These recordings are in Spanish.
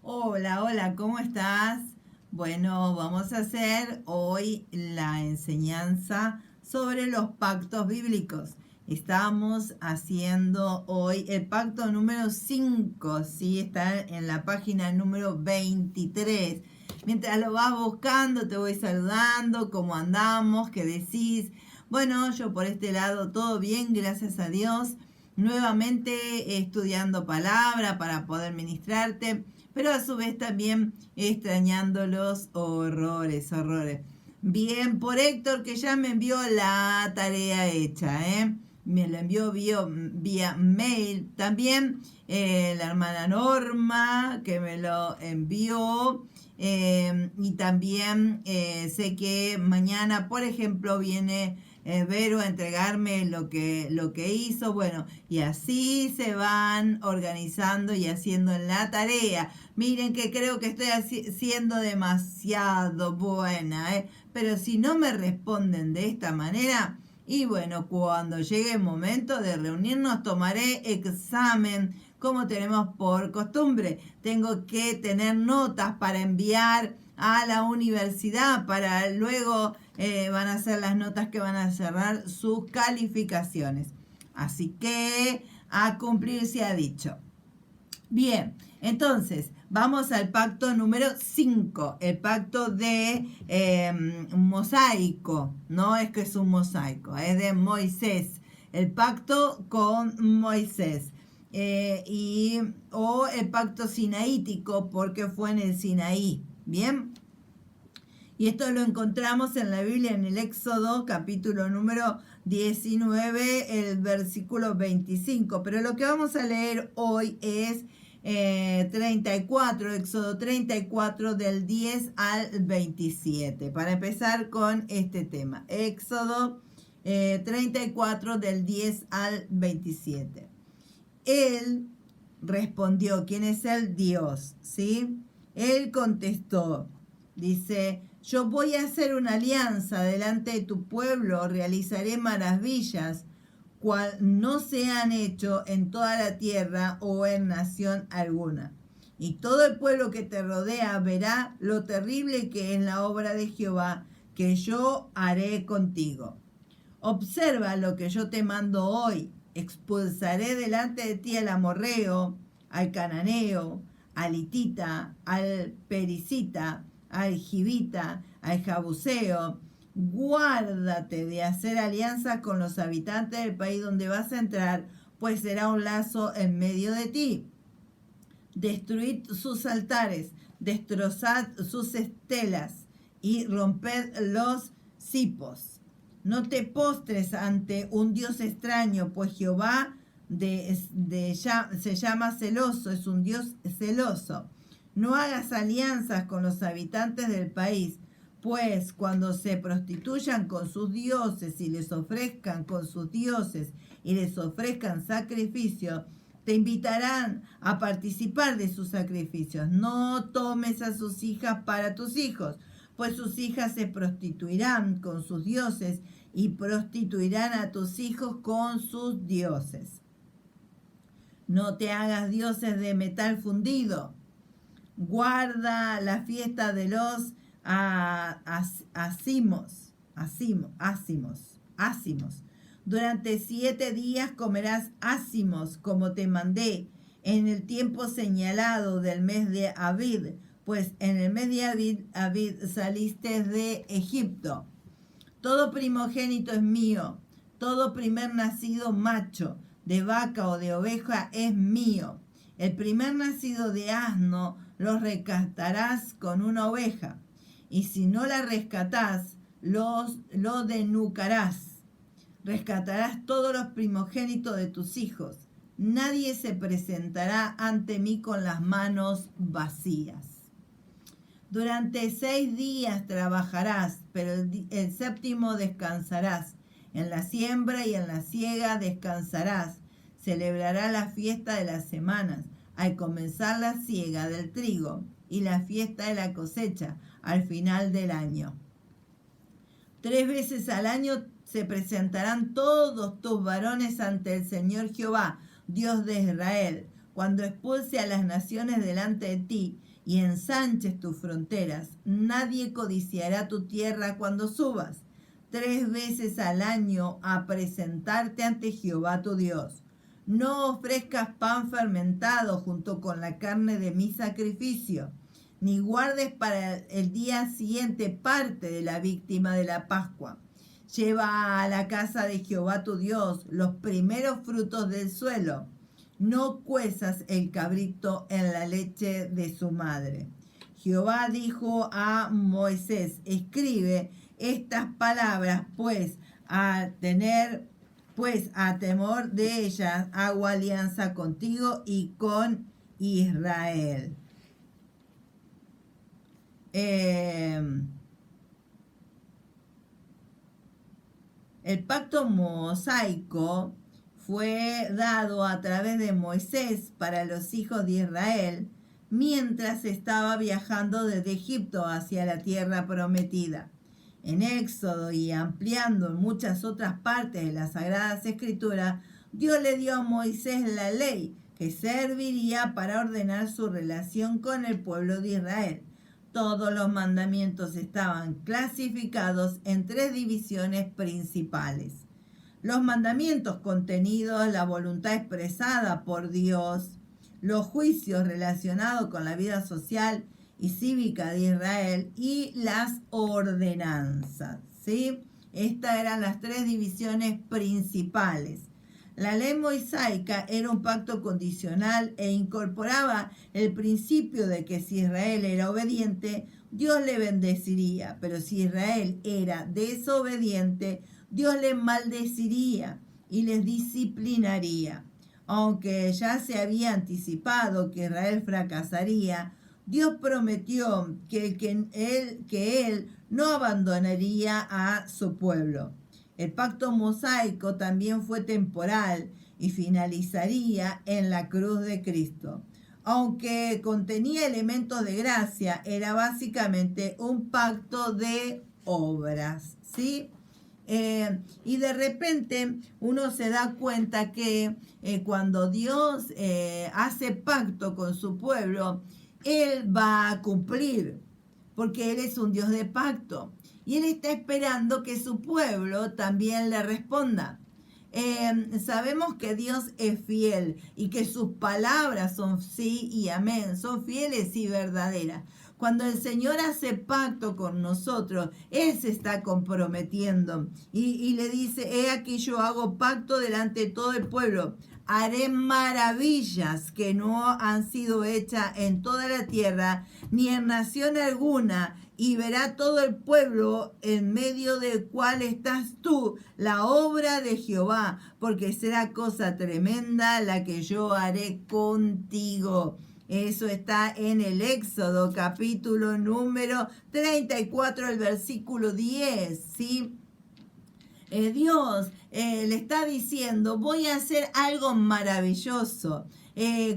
Hola, hola, ¿cómo estás? Bueno, vamos a hacer hoy la enseñanza sobre los pactos bíblicos. Estamos haciendo hoy el pacto número 5, ¿sí? Está en la página número 23. Mientras lo vas buscando, te voy saludando, cómo andamos, qué decís. Bueno, yo por este lado todo bien, gracias a Dios. Nuevamente estudiando palabra para poder ministrarte, pero a su vez también extrañando los horrores. Bien, por Héctor que ya me envió la tarea hecha, ¿eh? Me la envió vía mail. También la hermana Norma que me lo envió. Y también sé que mañana, por ejemplo, viene Vero a entregarme lo que hizo. Bueno, y así se van organizando y haciendo la tarea. Miren que creo que estoy siendo demasiado buena, ¿eh? Pero si no me responden de esta manera, y bueno, cuando llegue el momento de reunirnos, tomaré examen como tenemos por costumbre. Tengo que tener notas para enviar a la universidad para luego van a ser las notas que van a cerrar sus calificaciones. Así que a cumplir se ha dicho. Bien, entonces vamos al pacto número 5, el pacto de mosaico. No es que es un mosaico, es de Moisés, el pacto con Moisés. O el pacto sinaítico porque fue en el Sinaí. Bien, y esto lo encontramos en la Biblia en el Éxodo capítulo número 19, el versículo 25. Pero lo que vamos a leer hoy es 34, Éxodo 34 del 10 al 27. Para empezar con este tema. Éxodo 34 del 10 al 27. Él respondió, ¿quién es el Dios? ¿Sí? Él contestó, dice, yo voy a hacer una alianza delante de tu pueblo, realizaré maravillas, cual no se han hecho en toda la tierra o en nación alguna. Y todo el pueblo que te rodea verá lo terrible que es la obra de Jehová, que yo haré contigo. Observa lo que yo te mando hoy. Expulsaré delante de ti al amorreo, al cananeo, al hitita, al pericita, al jibita, al jabuseo. Guárdate de hacer alianza con los habitantes del país donde vas a entrar, pues será un lazo en medio de ti. Destruid sus altares, destrozad sus estelas y romped los cipos. No te postres ante un Dios extraño, pues Jehová se llama celoso, es un Dios celoso. No hagas alianzas con los habitantes del país, pues cuando se prostituyan con sus dioses y les ofrezcan con sus dioses y les ofrezcan sacrificio, te invitarán a participar de sus sacrificios. No tomes a sus hijas para tus hijos, pues sus hijas se prostituirán con sus dioses y prostituirán a tus hijos con sus dioses. No te hagas dioses de metal fundido. Guarda la fiesta de los ácimos. Durante 7 días comerás ácimos, como te mandé, en el tiempo señalado del mes de Abid, pues en el mes de Abid saliste de Egipto. Todo primogénito es mío, todo primer nacido macho, de vaca o de oveja es mío. El primer nacido de asno lo rescatarás con una oveja, y si no la rescatás, lo denucarás. Rescatarás todos los primogénitos de tus hijos. Nadie se presentará ante mí con las manos vacías. Durante 6 días trabajarás, pero el séptimo descansarás. En la siembra y en la siega descansarás. Celebrará la fiesta de las semanas, al comenzar la siega del trigo, y la fiesta de la cosecha, al final del año. 3 veces al año se presentarán todos tus varones ante el Señor Jehová, Dios de Israel, cuando expulse a las naciones delante de ti, y ensanches tus fronteras. Nadie codiciará tu tierra cuando subas 3 veces al año a presentarte ante Jehová tu Dios. No ofrezcas pan fermentado junto con la carne de mi sacrificio, ni guardes para el día siguiente parte de la víctima de la Pascua. Lleva a la casa de Jehová tu Dios los primeros frutos del suelo. No cuezas el cabrito en la leche de su madre. Jehová dijo a Moisés: escribe estas palabras, pues a temor de ellas hago alianza contigo y con Israel. El pacto mosaico fue dado a través de Moisés para los hijos de Israel mientras estaba viajando desde Egipto hacia la tierra prometida. En Éxodo y ampliando en muchas otras partes de las Sagradas Escrituras, Dios le dio a Moisés la ley que serviría para ordenar su relación con el pueblo de Israel. Todos los mandamientos estaban clasificados en 3 divisiones principales. Los mandamientos contenidos, la voluntad expresada por Dios, los juicios relacionados con la vida social y cívica de Israel y las ordenanzas, ¿sí? Estas eran las 3 divisiones principales. La ley mosaica era un pacto condicional e incorporaba el principio de que si Israel era obediente, Dios le bendeciría, pero si Israel era desobediente, Dios le maldeciría y les disciplinaría. Aunque ya se había anticipado que Israel fracasaría, Dios prometió que él no abandonaría a su pueblo. El pacto mosaico también fue temporal y finalizaría en la cruz de Cristo. Aunque contenía elementos de gracia, era básicamente un pacto de obras, ¿sí? Y de repente uno se da cuenta que cuando Dios hace pacto con su pueblo, Él va a cumplir, porque Él es un Dios de pacto. Y Él está esperando que su pueblo también le responda. Sabemos que Dios es fiel y que sus palabras son sí y amén, son fieles y verdaderas. Cuando el Señor hace pacto con nosotros, Él se está comprometiendo y le dice: he aquí yo hago pacto delante de todo el pueblo. Haré maravillas que no han sido hechas en toda la tierra, ni en nación alguna, y verá todo el pueblo en medio del cual estás tú, la obra de Jehová, porque será cosa tremenda la que yo haré contigo. Eso está en el Éxodo, capítulo número 34, el versículo 10, ¿sí? Dios le está diciendo: voy a hacer algo maravilloso.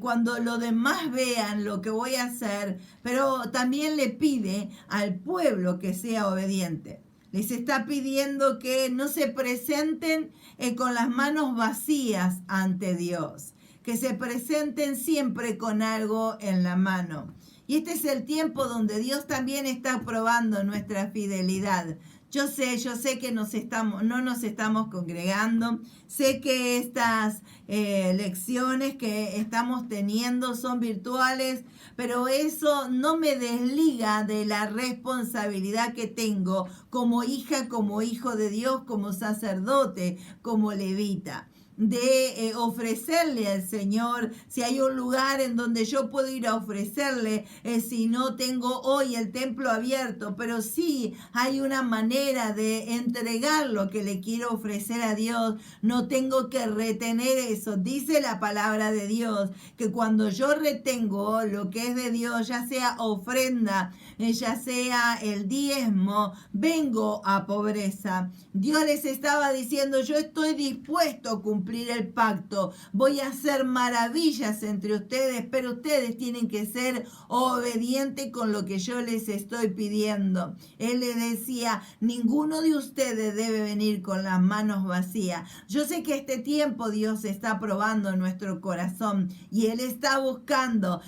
Cuando los demás vean lo que voy a hacer, pero también le pide al pueblo que sea obediente. Les está pidiendo que no se presenten con las manos vacías ante Dios, que se presenten siempre con algo en la mano. Y este es el tiempo donde Dios también está probando nuestra fidelidad. Yo sé que no nos estamos congregando, sé que estas lecciones que estamos teniendo son virtuales, pero eso no me desliga de la responsabilidad que tengo como hija, como hijo de Dios, como sacerdote, como levita, de ofrecerle al Señor. Si hay un lugar en donde yo puedo ir a ofrecerle, si no tengo hoy el templo abierto, pero sí hay una manera de entregar lo que le quiero ofrecer a Dios. No tengo que retener eso. Dice la palabra de Dios que cuando yo retengo lo que es de Dios, ya sea ofrenda, ya sea el diezmo, vengo a pobreza. Dios les estaba diciendo: yo estoy dispuesto a cumplir cumplir el pacto, voy a hacer maravillas entre ustedes, pero ustedes tienen que ser obedientes con lo que yo les estoy pidiendo. Él les decía, ninguno de ustedes debe venir con las manos vacías. Yo sé que este tiempo Dios está probando nuestro corazón y Él está buscando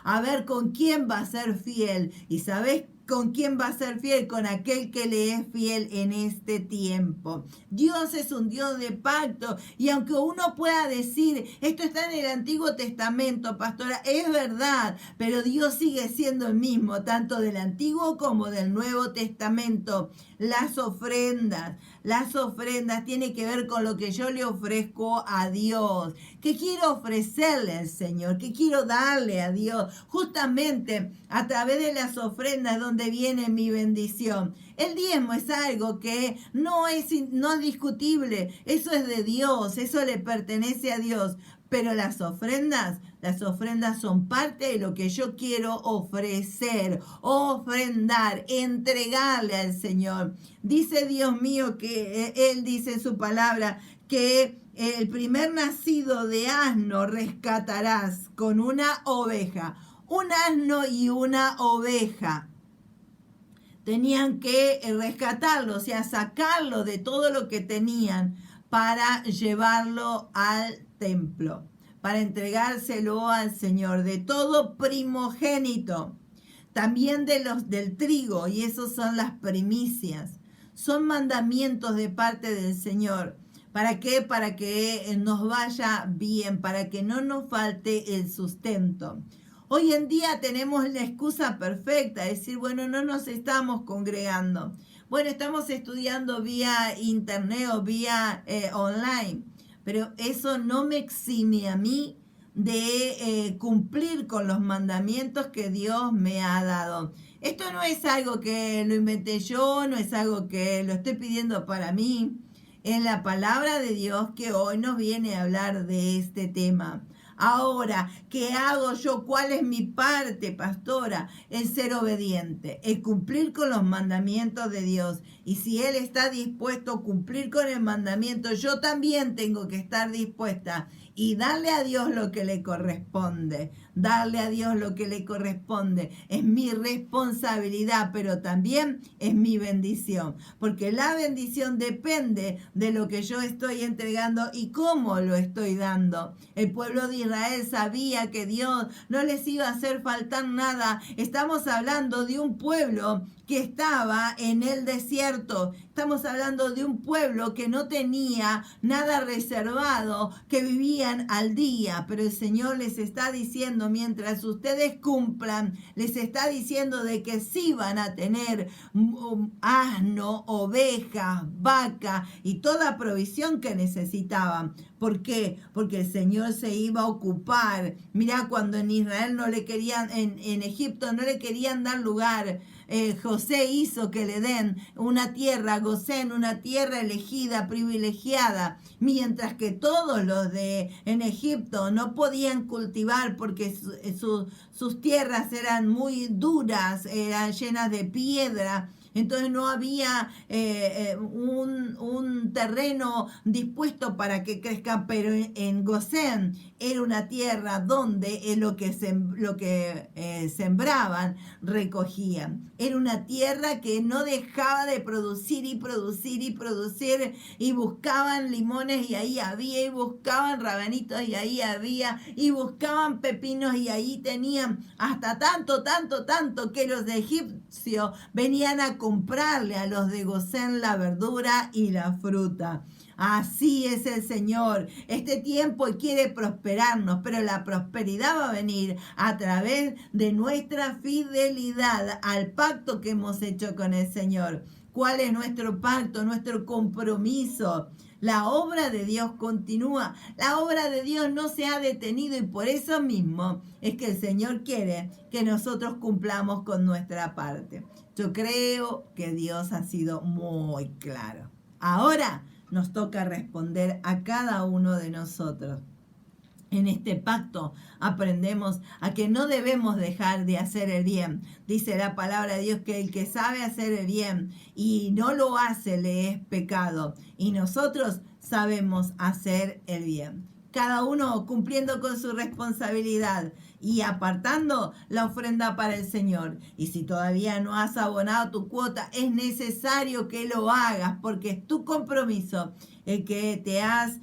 a ver con quién va a ser fiel. ¿Y sabes con quién va a ser fiel? Con aquel que le es fiel en este tiempo. Dios es un Dios de pacto, y aunque uno pueda decir, esto está en el Antiguo Testamento, pastora, es verdad, pero Dios sigue siendo el mismo, tanto del Antiguo como del Nuevo Testamento. Las ofrendas tienen que ver con lo que yo le ofrezco a Dios. ¿Qué quiero ofrecerle al Señor? ¿Qué quiero darle a Dios? Justamente a través de las ofrendas donde viene mi bendición. El diezmo es algo que no es discutible. Eso es de Dios, eso le pertenece a Dios. Pero las ofrendas son parte de lo que yo quiero ofrecer, ofrendar, entregarle al Señor. Dice Dios mío que Él dice en su palabra que el primer nacido de asno rescatarás con una oveja. Un asno y una oveja. Tenían que rescatarlo, o sea, sacarlo de todo lo que tenían para llevarlo al templo, para entregárselo al Señor, de todo primogénito, también del trigo, y esos son las primicias. Son mandamientos de parte del Señor. ¿Para qué? Para que nos vaya bien, para que no nos falte el sustento. Hoy en día tenemos la excusa perfecta, decir, bueno, no nos estamos congregando. Bueno, estamos estudiando vía internet o vía online, pero eso no me exime a mí de cumplir con los mandamientos que Dios me ha dado. Esto no es algo que lo inventé yo, no es algo que lo estoy pidiendo para mí. Es la palabra de Dios que hoy nos viene a hablar de este tema. Ahora, ¿qué hago yo? ¿Cuál es mi parte, pastora? El ser obediente, el cumplir con los mandamientos de Dios. Y si Él está dispuesto a cumplir con el mandamiento, yo también tengo que estar dispuesta y darle a Dios lo que le corresponde. Darle a Dios lo que le corresponde. Es mi responsabilidad, pero también es mi bendición. Porque la bendición depende de lo que yo estoy entregando y cómo lo estoy dando. El pueblo de Israel sabía que Dios no les iba a hacer faltar nada. Estamos hablando de un pueblo que estaba en el desierto. Estamos hablando de un pueblo que no tenía nada reservado, que vivían al día. Pero el Señor les está diciendo, mientras ustedes cumplan, les está diciendo de que sí van a tener asno, ovejas, vaca y toda provisión que necesitaban. ¿Por qué? Porque el Señor se iba a ocupar. Mirá, cuando en Israel no le querían, en Egipto no le querían dar lugar, José hizo que le den una tierra, Gosén, una tierra elegida, privilegiada, mientras que todos los en Egipto no podían cultivar porque sus tierras eran muy duras, eran llenas de piedra. Entonces no había un terreno dispuesto para que crezca, pero en Gosén era una tierra donde lo que sembraban recogían. Era una tierra que no dejaba de producir y producir y producir, y buscaban limones y ahí había, y buscaban rabanitos y ahí había, y buscaban pepinos y ahí tenían, hasta tanto que los egipcios venían a comprarle a los de Gosén la verdura y la fruta. Así es el Señor. Este tiempo quiere prosperarnos, pero la prosperidad va a venir a través de nuestra fidelidad al pacto que hemos hecho con el Señor. ¿Cuál es nuestro pacto, nuestro compromiso? La obra de Dios continúa, la obra de Dios no se ha detenido, y por eso mismo es que el Señor quiere que nosotros cumplamos con nuestra parte. Yo creo que Dios ha sido muy claro. Ahora nos toca responder a cada uno de nosotros. En este pacto aprendemos a que no debemos dejar de hacer el bien. Dice la palabra de Dios que el que sabe hacer el bien y no lo hace le es pecado. Y nosotros sabemos hacer el bien. Cada uno cumpliendo con su responsabilidad y apartando la ofrenda para el Señor. Y si todavía no has abonado tu cuota, es necesario que lo hagas porque es tu compromiso el que te has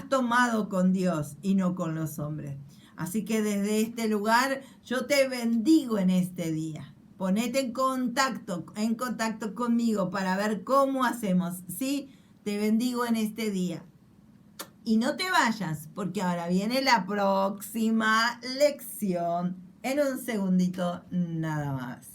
tomado con Dios y no con los hombres. Así que desde este lugar yo te bendigo en este día. Ponete en contacto conmigo para ver cómo hacemos. Sí, te bendigo en este día. Y no te vayas, porque ahora viene la próxima lección en un segundito nada más.